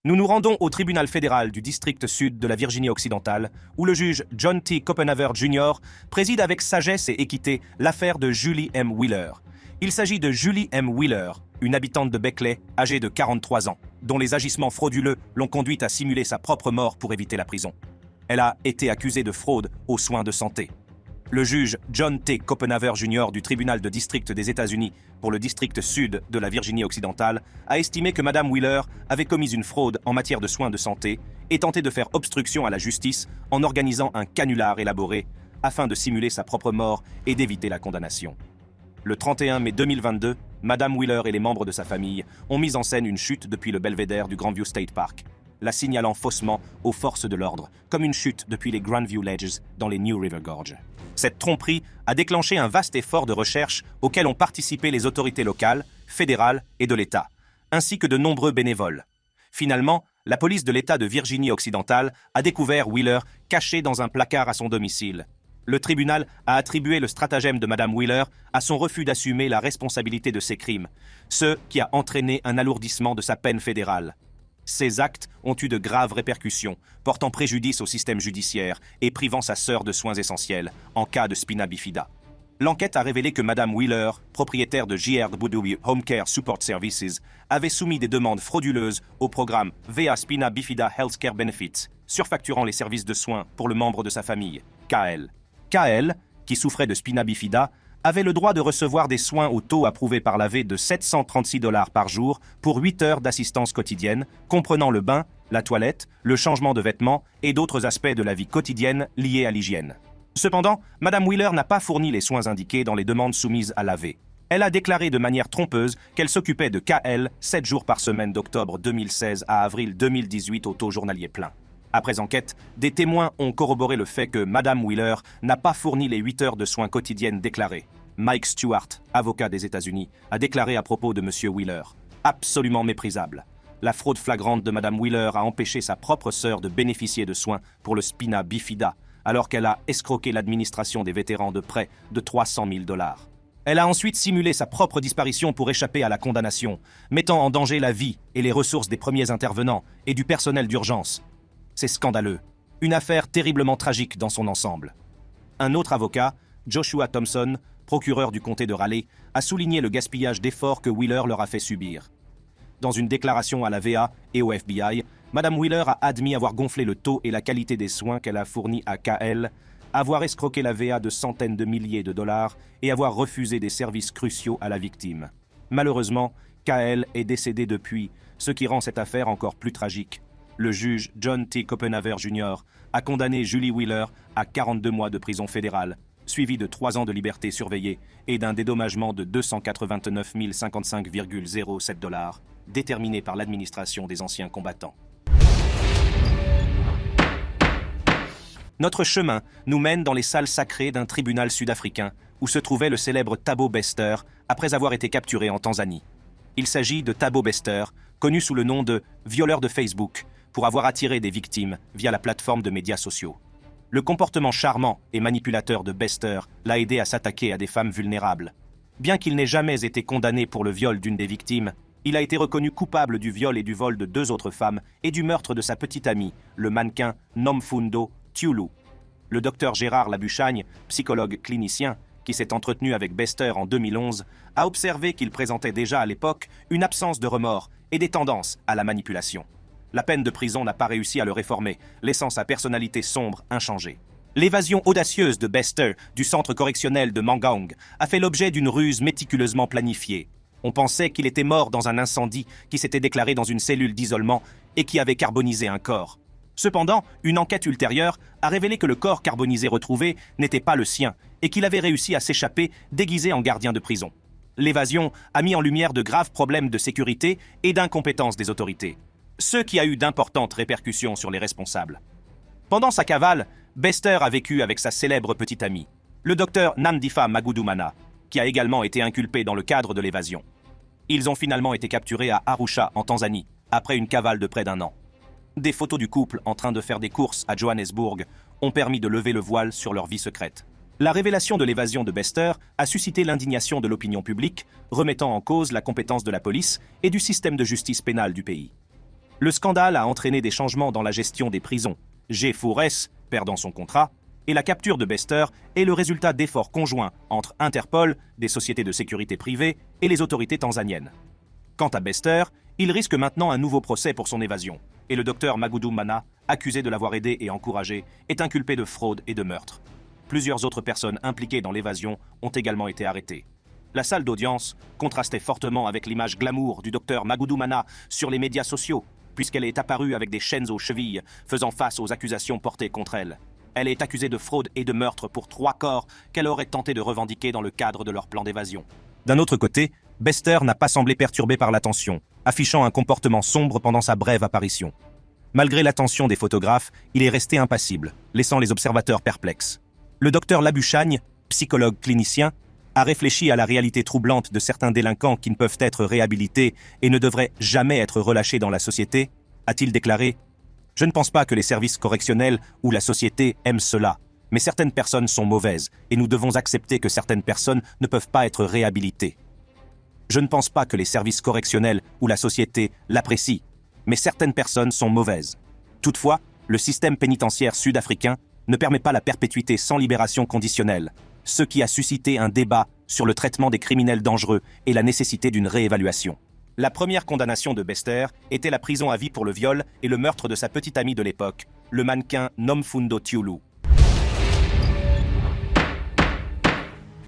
Nous nous rendons au tribunal fédéral du district sud de la Virginie-Occidentale, où le juge John T. Copenhaver Jr. préside avec sagesse et équité l'affaire de Julie M. Wheeler. Il s'agit de Julie M. Wheeler, une habitante de Beckley, âgée de 43 ans, dont les agissements frauduleux l'ont conduite à simuler sa propre mort pour éviter la prison. Elle a été accusée de fraude aux soins de santé. Le juge John T. Copenhaver Jr. du tribunal de district des États-Unis pour le district sud de la Virginie-Occidentale a estimé que Mme Wheeler avait commis une fraude en matière de soins de santé et tenté de faire obstruction à la justice en organisant un canular élaboré afin de simuler sa propre mort et d'éviter la condamnation. Le 31 mai 2022, Mme Wheeler et les membres de sa famille ont mis en scène une chute depuis le belvédère du Grandview State Park, la signalant faussement aux forces de l'ordre, comme une chute depuis les Grandview Ledges dans les New River Gorge. Cette tromperie a déclenché un vaste effort de recherche auquel ont participé les autorités locales, fédérales et de l'État, ainsi que de nombreux bénévoles. Finalement, la police de l'État de Virginie-Occidentale a découvert Wheeler caché dans un placard à son domicile. Le tribunal a attribué le stratagème de Mme Wheeler à son refus d'assumer la responsabilité de ses crimes, ce qui a entraîné un alourdissement de sa peine fédérale. Ces actes ont eu de graves répercussions, portant préjudice au système judiciaire et privant sa sœur de soins essentiels en cas de spina bifida. L'enquête a révélé que Mme Wheeler, propriétaire de JRW Home Care Support Services, avait soumis des demandes frauduleuses au programme VA Spina Bifida Healthcare Benefits, surfacturant les services de soins pour le membre de sa famille, KL. KL, qui souffrait de spina bifida, avait le droit de recevoir des soins au taux approuvé par l'AV de 736 $ par jour pour 8 heures d'assistance quotidienne, comprenant le bain, la toilette, le changement de vêtements et d'autres aspects de la vie quotidienne liés à l'hygiène. Cependant, Mme Wheeler n'a pas fourni les soins indiqués dans les demandes soumises à l'AV. Elle a déclaré de manière trompeuse qu'elle s'occupait de KL 7 jours par semaine d'octobre 2016 à avril 2018 au taux journalier plein. Après enquête, des témoins ont corroboré le fait que Mme Wheeler n'a pas fourni les 8 heures de soins quotidiennes déclarées. Mike Stewart, avocat des États-Unis, a déclaré à propos de M. Wheeler « Absolument méprisable. La fraude flagrante de Mme Wheeler a empêché sa propre sœur de bénéficier de soins pour le spina bifida, alors qu'elle a escroqué l'administration des vétérans de près de 300 000 $. Elle a ensuite simulé sa propre disparition pour échapper à la condamnation, mettant en danger la vie et les ressources des premiers intervenants et du personnel d'urgence. C'est scandaleux. Une affaire terriblement tragique dans son ensemble. » Un autre avocat, Joshua Thompson, procureur du comté de Raleigh, a souligné le gaspillage d'efforts que Wheeler leur a fait subir. Dans une déclaration à la VA et au FBI, Mme Wheeler a admis avoir gonflé le taux et la qualité des soins qu'elle a fournis à KL, avoir escroqué la VA de centaines de milliers de dollars et avoir refusé des services cruciaux à la victime. Malheureusement, KL est décédé depuis, ce qui rend cette affaire encore plus tragique. Le juge John T. Copenhaver Jr. a condamné Julie Wheeler à 42 mois de prison fédérale, suivi de 3 ans de liberté surveillée et d'un dédommagement de 289 055,07 $, déterminé par l'administration des anciens combattants. Notre chemin nous mène dans les salles sacrées d'un tribunal sud-africain où se trouvait le célèbre Thabo Bester après avoir été capturé en Tanzanie. Il s'agit de Thabo Bester, connu sous le nom de « violeur de Facebook », pour avoir attiré des victimes via la plateforme de médias sociaux. Le comportement charmant et manipulateur de Bester l'a aidé à s'attaquer à des femmes vulnérables. Bien qu'il n'ait jamais été condamné pour le viol d'une des victimes, il a été reconnu coupable du viol et du vol de 2 autres femmes et du meurtre de sa petite amie, le mannequin Nomfundo Tiulu. Le docteur Gérard Labuchagne, psychologue clinicien, qui s'est entretenu avec Bester en 2011, a observé qu'il présentait déjà à l'époque une absence de remords et des tendances à la manipulation. La peine de prison n'a pas réussi à le réformer, laissant sa personnalité sombre inchangée. L'évasion audacieuse de Bester du centre correctionnel de Mangaung a fait l'objet d'une ruse méticuleusement planifiée. On pensait qu'il était mort dans un incendie qui s'était déclaré dans une cellule d'isolement et qui avait carbonisé un corps. Cependant, une enquête ultérieure a révélé que le corps carbonisé retrouvé n'était pas le sien et qu'il avait réussi à s'échapper déguisé en gardien de prison. L'évasion a mis en lumière de graves problèmes de sécurité et d'incompétence des autorités, ce qui a eu d'importantes répercussions sur les responsables. Pendant sa cavale, Bester a vécu avec sa célèbre petite amie, le docteur Nandifa Magudumana, qui a également été inculpé dans le cadre de l'évasion. Ils ont finalement été capturés à Arusha, en Tanzanie, après une cavale de près d'1 an. Des photos du couple en train de faire des courses à Johannesburg ont permis de lever le voile sur leur vie secrète. La révélation de l'évasion de Bester a suscité l'indignation de l'opinion publique, remettant en cause la compétence de la police et du système de justice pénale du pays. Le scandale a entraîné des changements dans la gestion des prisons, G4S perdant son contrat, et la capture de Bester est le résultat d'efforts conjoints entre Interpol, des sociétés de sécurité privées et les autorités tanzaniennes. Quant à Bester, il risque maintenant un nouveau procès pour son évasion, et le docteur Magudu Mana, accusé de l'avoir aidé et encouragé, est inculpé de fraude et de meurtre. Plusieurs autres personnes impliquées dans l'évasion ont également été arrêtées. La salle d'audience contrastait fortement avec l'image glamour du docteur Magudu Mana sur les médias sociaux, puisqu'elle est apparue avec des chaînes aux chevilles, faisant face aux accusations portées contre elle. Elle est accusée de fraude et de meurtre pour 3 corps qu'elle aurait tenté de revendiquer dans le cadre de leur plan d'évasion. D'un autre côté, Bester n'a pas semblé perturbé par l'attention, affichant un comportement sombre pendant sa brève apparition. Malgré l'attention des photographes, il est resté impassible, laissant les observateurs perplexes. Le docteur Labuchagne, psychologue clinicien, a réfléchi à la réalité troublante de certains délinquants qui ne peuvent être réhabilités et ne devraient jamais être relâchés dans la société, a-t-il déclaré. « Je ne pense pas que les services correctionnels ou la société aiment cela, mais certaines personnes sont mauvaises et nous devons accepter que certaines personnes ne peuvent pas être réhabilitées. Je ne pense pas que les services correctionnels ou la société l'apprécient, mais certaines personnes sont mauvaises. Toutefois, le système pénitentiaire sud-africain ne permet pas la perpétuité sans libération conditionnelle, ce qui a suscité un débat sur le traitement des criminels dangereux et la nécessité d'une réévaluation. La première condamnation de Bester était la prison à vie pour le viol et le meurtre de sa petite amie de l'époque, le mannequin Nomfundo Tiulu.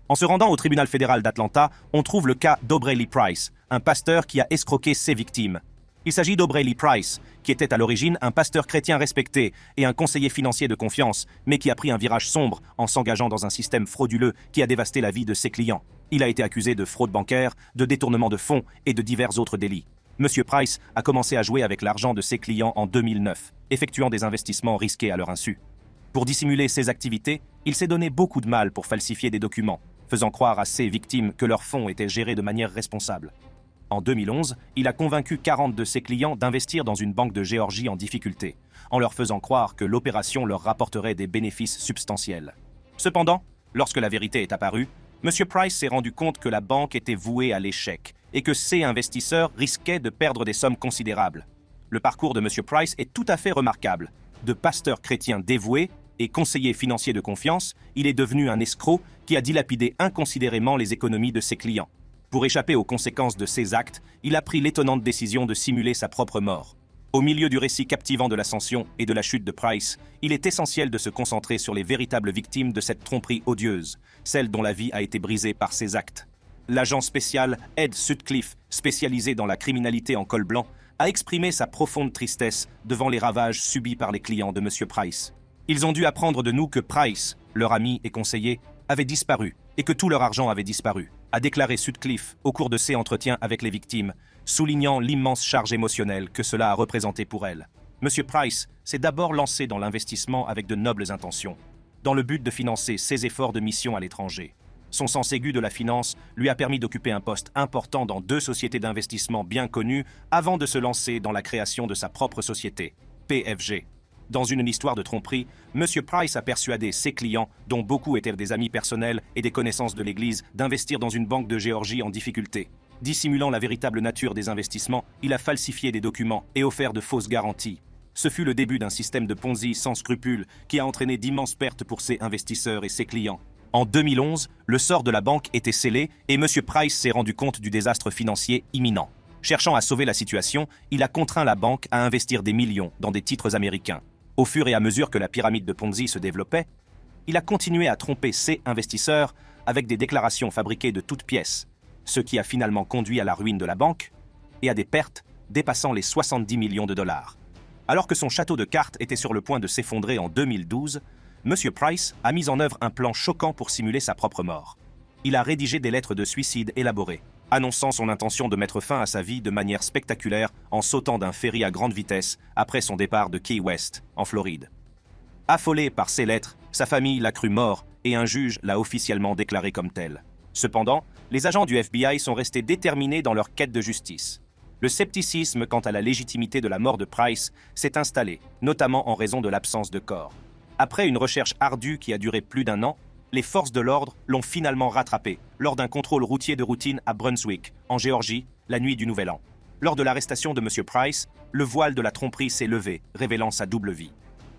En se rendant au tribunal fédéral d'Atlanta, on trouve le cas d'Aubrey Lee Price, un pasteur qui a escroqué ses victimes. Il s'agit d'Aubrey Lee Price, qui était à l'origine un pasteur chrétien respecté et un conseiller financier de confiance, mais qui a pris un virage sombre en s'engageant dans un système frauduleux qui a dévasté la vie de ses clients. Il a été accusé de fraude bancaire, de détournement de fonds et de divers autres délits. Monsieur Price a commencé à jouer avec l'argent de ses clients en 2009, effectuant des investissements risqués à leur insu. Pour dissimuler ses activités, il s'est donné beaucoup de mal pour falsifier des documents, faisant croire à ses victimes que leurs fonds étaient gérés de manière responsable. En 2011, il a convaincu 40 de ses clients d'investir dans une banque de Géorgie en difficulté, en leur faisant croire que l'opération leur rapporterait des bénéfices substantiels. Cependant, lorsque la vérité est apparue, M. Price s'est rendu compte que la banque était vouée à l'échec et que ses investisseurs risquaient de perdre des sommes considérables. Le parcours de M. Price est tout à fait remarquable. De pasteur chrétien dévoué et conseiller financier de confiance, il est devenu un escroc qui a dilapidé inconsidérément les économies de ses clients. Pour échapper aux conséquences de ses actes, il a pris l'étonnante décision de simuler sa propre mort. Au milieu du récit captivant de l'ascension et de la chute de Price, il est essentiel de se concentrer sur les véritables victimes de cette tromperie odieuse, celles dont la vie a été brisée par ses actes. L'agent spécial Ed Sutcliffe, spécialisé dans la criminalité en col blanc, a exprimé sa profonde tristesse devant les ravages subis par les clients de M. Price. Ils ont dû apprendre de nous que Price, leur ami et conseiller, avait disparu et que tout leur argent avait disparu, a déclaré Sutcliffe au cours de ses entretiens avec les victimes, soulignant l'immense charge émotionnelle que cela a représenté pour elles. M. Price s'est d'abord lancé dans l'investissement avec de nobles intentions, dans le but de financer ses efforts de mission à l'étranger. Son sens aigu de la finance lui a permis d'occuper un poste important dans 2 sociétés d'investissement bien connues avant de se lancer dans la création de sa propre société, PFG. Dans une histoire de tromperie, M. Price a persuadé ses clients, dont beaucoup étaient des amis personnels et des connaissances de l'Église, d'investir dans une banque de Géorgie en difficulté. Dissimulant la véritable nature des investissements, il a falsifié des documents et offert de fausses garanties. Ce fut le début d'un système de Ponzi sans scrupules qui a entraîné d'immenses pertes pour ses investisseurs et ses clients. En 2011, le sort de la banque était scellé et M. Price s'est rendu compte du désastre financier imminent. Cherchant à sauver la situation, il a contraint la banque à investir des millions dans des titres américains. Au fur et à mesure que la pyramide de Ponzi se développait, il a continué à tromper ses investisseurs avec des déclarations fabriquées de toutes pièces, ce qui a finalement conduit à la ruine de la banque et à des pertes dépassant les 70 millions de dollars. Alors que son château de cartes était sur le point de s'effondrer en 2012, M. Price a mis en œuvre un plan choquant pour simuler sa propre mort. Il a rédigé des lettres de suicide élaborées, annonçant son intention de mettre fin à sa vie de manière spectaculaire en sautant d'un ferry à grande vitesse après son départ de Key West, en Floride. Affolé par ces lettres, sa famille l'a cru mort et un juge l'a officiellement déclaré comme tel. Cependant, les agents du FBI sont restés déterminés dans leur quête de justice. Le scepticisme quant à la légitimité de la mort de Price s'est installé, notamment en raison de l'absence de corps. Après une recherche ardue qui a duré plus d'1 an, les forces de l'ordre l'ont finalement rattrapé lors d'un contrôle routier de routine à Brunswick, en Géorgie, la nuit du Nouvel An. Lors de l'arrestation de M. Price, le voile de la tromperie s'est levé, révélant sa double vie.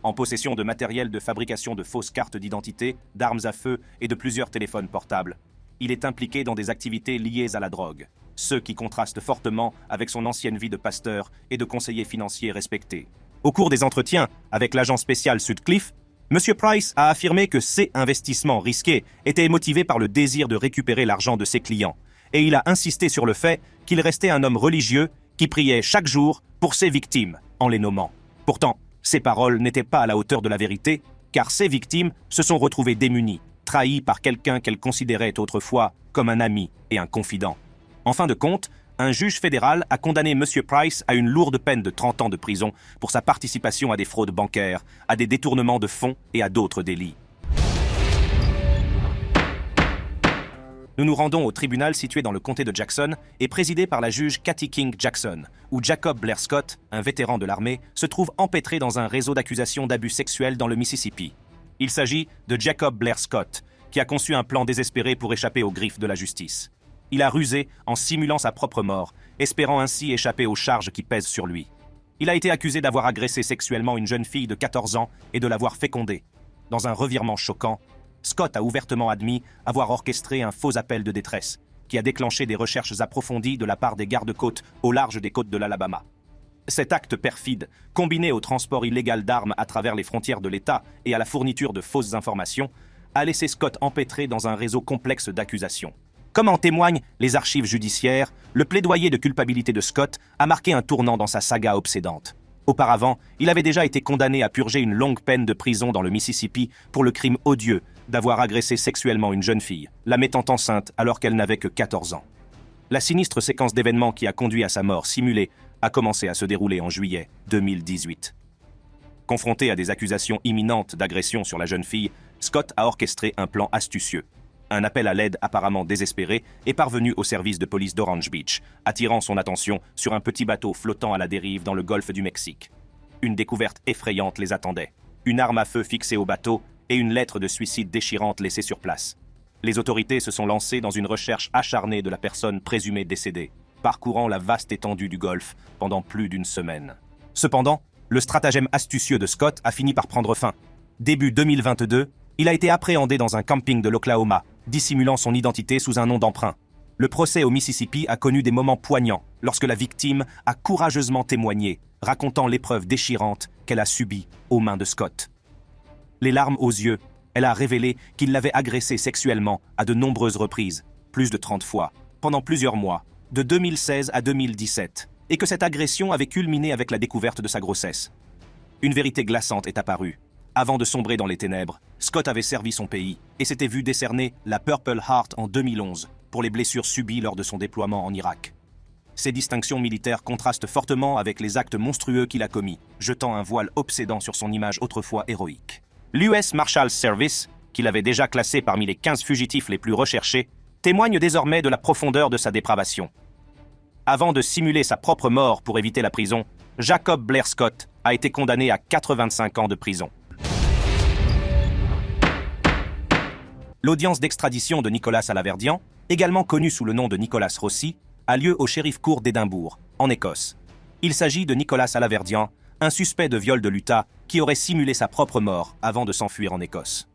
En possession de matériel de fabrication de fausses cartes d'identité, d'armes à feu et de plusieurs téléphones portables, il est impliqué dans des activités liées à la drogue, ce qui contraste fortement avec son ancienne vie de pasteur et de conseiller financier respecté. Au cours des entretiens avec l'agent spécial Sutcliffe, M. Price a affirmé que ces investissements risqués étaient motivés par le désir de récupérer l'argent de ses clients, et il a insisté sur le fait qu'il restait un homme religieux qui priait chaque jour pour ses victimes, en les nommant. Pourtant, ces paroles n'étaient pas à la hauteur de la vérité, car ces victimes se sont retrouvées démunies, trahies par quelqu'un qu'elles considéraient autrefois comme un ami et un confident. En fin de compte, un juge fédéral a condamné M. Price à une lourde peine de 30 ans de prison pour sa participation à des fraudes bancaires, à des détournements de fonds et à d'autres délits. Nous nous rendons au tribunal situé dans le comté de Jackson et présidé par la juge Kathy King Jackson, où Jacob Blair Scott, un vétéran de l'armée, se trouve empêtré dans un réseau d'accusations d'abus sexuels dans le Mississippi. Il s'agit de Jacob Blair Scott, qui a conçu un plan désespéré pour échapper aux griffes de la justice. Il a rusé en simulant sa propre mort, espérant ainsi échapper aux charges qui pèsent sur lui. Il a été accusé d'avoir agressé sexuellement une jeune fille de 14 ans et de l'avoir fécondée. Dans un revirement choquant, Scott a ouvertement admis avoir orchestré un faux appel de détresse, qui a déclenché des recherches approfondies de la part des gardes-côtes au large des côtes de l'Alabama. Cet acte perfide, combiné au transport illégal d'armes à travers les frontières de l'État et à la fourniture de fausses informations, a laissé Scott empêtré dans un réseau complexe d'accusations. Comme en témoignent les archives judiciaires, le plaidoyer de culpabilité de Scott a marqué un tournant dans sa saga obsédante. Auparavant, il avait déjà été condamné à purger une longue peine de prison dans le Mississippi pour le crime odieux d'avoir agressé sexuellement une jeune fille, la mettant enceinte alors qu'elle n'avait que 14 ans. La sinistre séquence d'événements qui a conduit à sa mort simulée a commencé à se dérouler en juillet 2018. Confronté à des accusations imminentes d'agression sur la jeune fille, Scott a orchestré un plan astucieux. Un appel à l'aide apparemment désespéré est parvenu au service de police d'Orange Beach, attirant son attention sur un petit bateau flottant à la dérive dans le golfe du Mexique. Une découverte effrayante les attendait. Une arme à feu fixée au bateau et une lettre de suicide déchirante laissée sur place. Les autorités se sont lancées dans une recherche acharnée de la personne présumée décédée, parcourant la vaste étendue du golfe pendant plus d'une semaine. Cependant, le stratagème astucieux de Scott a fini par prendre fin. Début 2022, il a été appréhendé dans un camping de l'Oklahoma, dissimulant son identité sous un nom d'emprunt. Le procès au Mississippi a connu des moments poignants lorsque la victime a courageusement témoigné, racontant l'épreuve déchirante qu'elle a subie aux mains de Scott. Les larmes aux yeux, elle a révélé qu'il l'avait agressée sexuellement à de nombreuses reprises, plus de 30 fois, pendant plusieurs mois, de 2016 à 2017, et que cette agression avait culminé avec la découverte de sa grossesse. Une vérité glaçante est apparue. Avant de sombrer dans les ténèbres, Scott avait servi son pays et s'était vu décerner la Purple Heart en 2011 pour les blessures subies lors de son déploiement en Irak. Ces distinctions militaires contrastent fortement avec les actes monstrueux qu'il a commis, jetant un voile obsédant sur son image autrefois héroïque. L'US Marshals Service, qu'il avait déjà classé parmi les 15 fugitifs les plus recherchés, témoigne désormais de la profondeur de sa dépravation. Avant de simuler sa propre mort pour éviter la prison, Jacob Blair Scott a été condamné à 85 ans de prison. L'audience d'extradition de Nicholas Alaverdian, également connu sous le nom de Nicholas Rossi, a lieu au Sheriff Court d'Édimbourg, en Écosse. Il s'agit de Nicholas Alaverdian, un suspect de viol de l'Utah qui aurait simulé sa propre mort avant de s'enfuir en Écosse.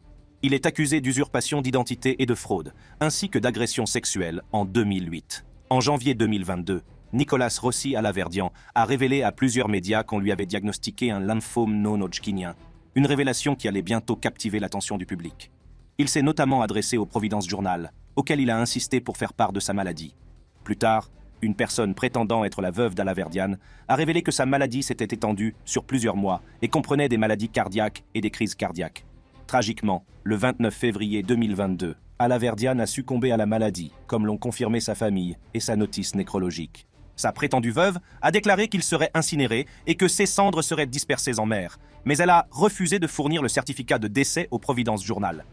Il est accusé d'usurpation d'identité et de fraude, ainsi que d'agression sexuelle en 2008. En janvier 2022, Nicholas Rossi Alaverdian a révélé à plusieurs médias qu'on lui avait diagnostiqué un lymphome non-hodgkinien, une révélation qui allait bientôt captiver l'attention du public. Il s'est notamment adressé au Providence Journal, auquel il a insisté pour faire part de sa maladie. Plus tard, une personne prétendant être la veuve d'Alaverdian a révélé que sa maladie s'était étendue sur plusieurs mois et comprenait des maladies cardiaques et des crises cardiaques. Tragiquement, le 29 février 2022, Alaverdian a succombé à la maladie, comme l'ont confirmé sa famille et sa notice nécrologique. Sa prétendue veuve a déclaré qu'il serait incinéré et que ses cendres seraient dispersées en mer, mais elle a refusé de fournir le certificat de décès au Providence Journal.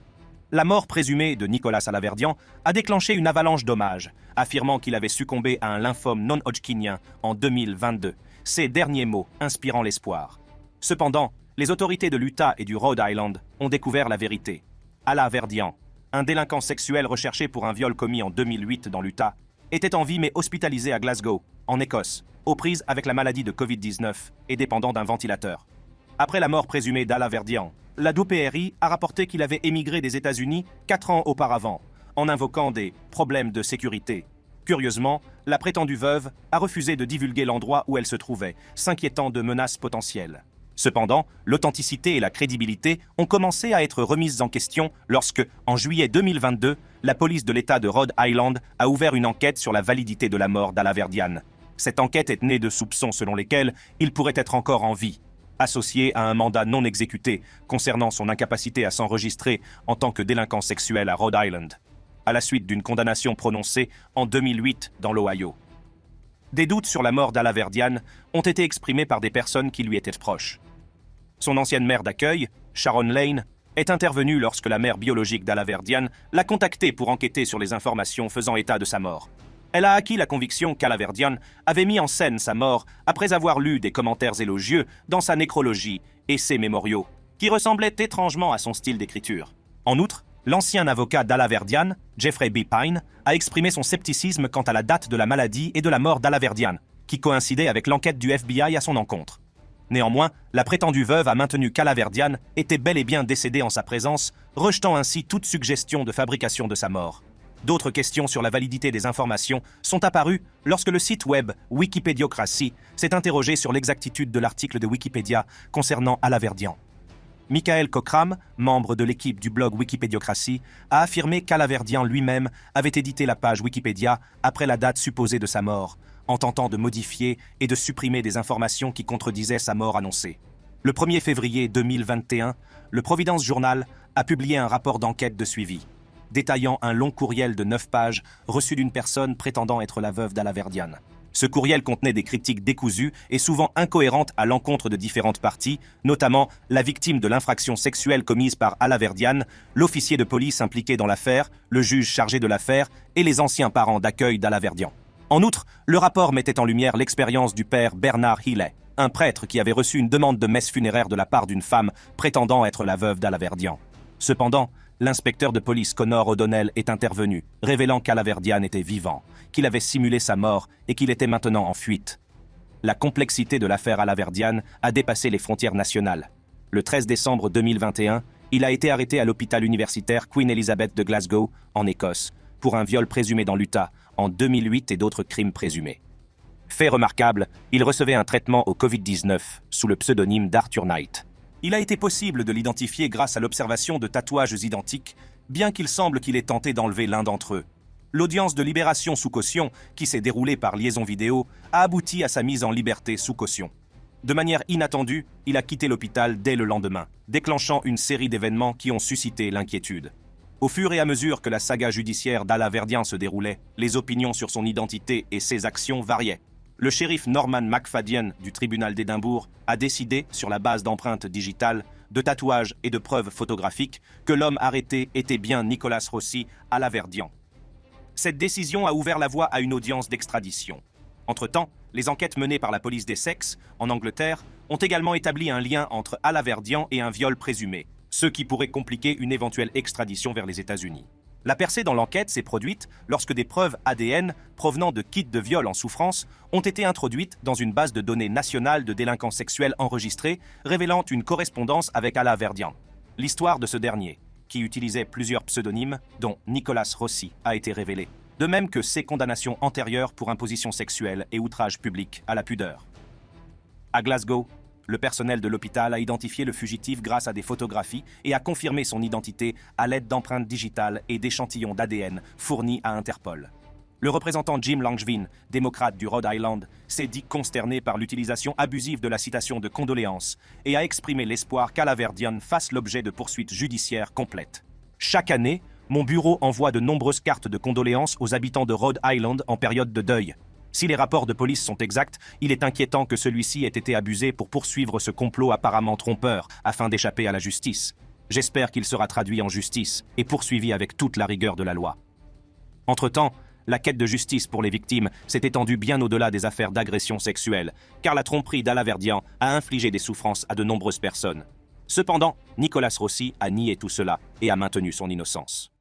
La mort présumée de Nicholas Alaverdian a déclenché une avalanche d'hommages, affirmant qu'il avait succombé à un lymphome non-hodgkinien en 2022, ces derniers mots inspirant l'espoir. Cependant, les autorités de l'Utah et du Rhode Island ont découvert la vérité. Alaverdian, un délinquant sexuel recherché pour un viol commis en 2008 dans l'Utah, était en vie mais hospitalisé à Glasgow, en Écosse, aux prises avec la maladie de Covid-19 et dépendant d'un ventilateur. Après la mort présumée d'Alaverdian, la DOPRI a rapporté qu'il avait émigré des États-Unis 4 ans auparavant, en invoquant des problèmes de sécurité. Curieusement, la prétendue veuve a refusé de divulguer l'endroit où elle se trouvait, s'inquiétant de menaces potentielles. Cependant, l'authenticité et la crédibilité ont commencé à être remises en question lorsque, en juillet 2022, la police de l'État de Rhode Island a ouvert une enquête sur la validité de la mort d'Alaverdian. Cette enquête est née de soupçons selon lesquels il pourrait être encore en vie, associé à un mandat non exécuté concernant son incapacité à s'enregistrer en tant que délinquant sexuel à Rhode Island, à la suite d'une condamnation prononcée en 2008 dans l'Ohio. Des doutes sur la mort d'Alaverdian ont été exprimés par des personnes qui lui étaient proches. Son ancienne mère d'accueil, Sharon Lane, est intervenue lorsque la mère biologique d'Alaverdian l'a contactée pour enquêter sur les informations faisant état de sa mort. Elle a acquis la conviction qu'Alaverdian avait mis en scène sa mort après avoir lu des commentaires élogieux dans sa nécrologie et ses mémoriaux, qui ressemblaient étrangement à son style d'écriture. En outre, l'ancien avocat d'Alaverdian, Jeffrey B. Pine, a exprimé son scepticisme quant à la date de la maladie et de la mort d'Alaverdian, qui coïncidait avec l'enquête du FBI à son encontre. Néanmoins, la prétendue veuve a maintenu qu'Alaverdian était bel et bien décédé en sa présence, rejetant ainsi toute suggestion de fabrication de sa mort. D'autres questions sur la validité des informations sont apparues lorsque le site web Wikipédiocratie s'est interrogé sur l'exactitude de l'article de Wikipédia concernant Alaverdian. Michael Cockram, membre de l'équipe du blog Wikipédiocratie, a affirmé qu'Alaverdian lui-même avait édité la page Wikipédia après la date supposée de sa mort, en tentant de modifier et de supprimer des informations qui contredisaient sa mort annoncée. Le 1er février 2021, le Providence Journal a publié un rapport d'enquête de suivi, détaillant un long courriel de 9 pages reçu d'une personne prétendant être la veuve d'Alaverdian. Ce courriel contenait des critiques décousues et souvent incohérentes à l'encontre de différentes parties, notamment la victime de l'infraction sexuelle commise par Alaverdian, l'officier de police impliqué dans l'affaire, le juge chargé de l'affaire et les anciens parents d'accueil d'Alaverdian. En outre, le rapport mettait en lumière l'expérience du père Bernard Healy, un prêtre qui avait reçu une demande de messe funéraire de la part d'une femme prétendant être la veuve d'Alaverdian. Cependant, l'inspecteur de police Connor O'Donnell est intervenu, révélant qu'Alaverdian était vivant, qu'il avait simulé sa mort et qu'il était maintenant en fuite. La complexité de l'affaire Alaverdian a dépassé les frontières nationales. Le 13 décembre 2021, il a été arrêté à l'hôpital universitaire Queen Elizabeth de Glasgow, en Écosse, pour un viol présumé dans l'Utah en 2008 et d'autres crimes présumés. Fait remarquable, il recevait un traitement au Covid-19 sous le pseudonyme d'Arthur Knight. Il a été possible de l'identifier grâce à l'observation de tatouages identiques, bien qu'il semble qu'il ait tenté d'enlever l'un d'entre eux. L'audience de libération sous caution, qui s'est déroulée par liaison vidéo, a abouti à sa mise en liberté sous caution. De manière inattendue, il a quitté l'hôpital dès le lendemain, déclenchant une série d'événements qui ont suscité l'inquiétude. Au fur et à mesure que la saga judiciaire d'Alaverdian se déroulait, les opinions sur son identité et ses actions variaient. Le shérif Norman McFadden du tribunal d'Édimbourg a décidé, sur la base d'empreintes digitales, de tatouages et de preuves photographiques, que l'homme arrêté était bien Nicolas Rossi Alaverdian. Cette décision a ouvert la voie à une audience d'extradition. Entre-temps, les enquêtes menées par la police d'Essex, en Angleterre, ont également établi un lien entre Alaverdian et un viol présumé, ce qui pourrait compliquer une éventuelle extradition vers les États-Unis. La percée dans l'enquête s'est produite lorsque des preuves ADN provenant de kits de viol en souffrance ont été introduites dans une base de données nationale de délinquants sexuels enregistrés, révélant une correspondance avec Alaverdian. L'histoire de ce dernier, qui utilisait plusieurs pseudonymes, dont Nicolas Rossi, a été révélée, de même que ses condamnations antérieures pour imposition sexuelle et outrage public à la pudeur. À Glasgow, le personnel de l'hôpital a identifié le fugitif grâce à des photographies et a confirmé son identité à l'aide d'empreintes digitales et d'échantillons d'ADN fournis à Interpol. Le représentant Jim Langevin, démocrate du Rhode Island, s'est dit consterné par l'utilisation abusive de la citation de condoléances et a exprimé l'espoir qu'Alaverdian fasse l'objet de poursuites judiciaires complètes. Chaque année, mon bureau envoie de nombreuses cartes de condoléances aux habitants de Rhode Island en période de deuil. Si les rapports de police sont exacts, il est inquiétant que celui-ci ait été abusé pour poursuivre ce complot apparemment trompeur afin d'échapper à la justice. J'espère qu'il sera traduit en justice et poursuivi avec toute la rigueur de la loi. Entre-temps, la quête de justice pour les victimes s'est étendue bien au-delà des affaires d'agression sexuelle, car la tromperie d'Alaverdian a infligé des souffrances à de nombreuses personnes. Cependant, Nicolas Rossi a nié tout cela et a maintenu son innocence.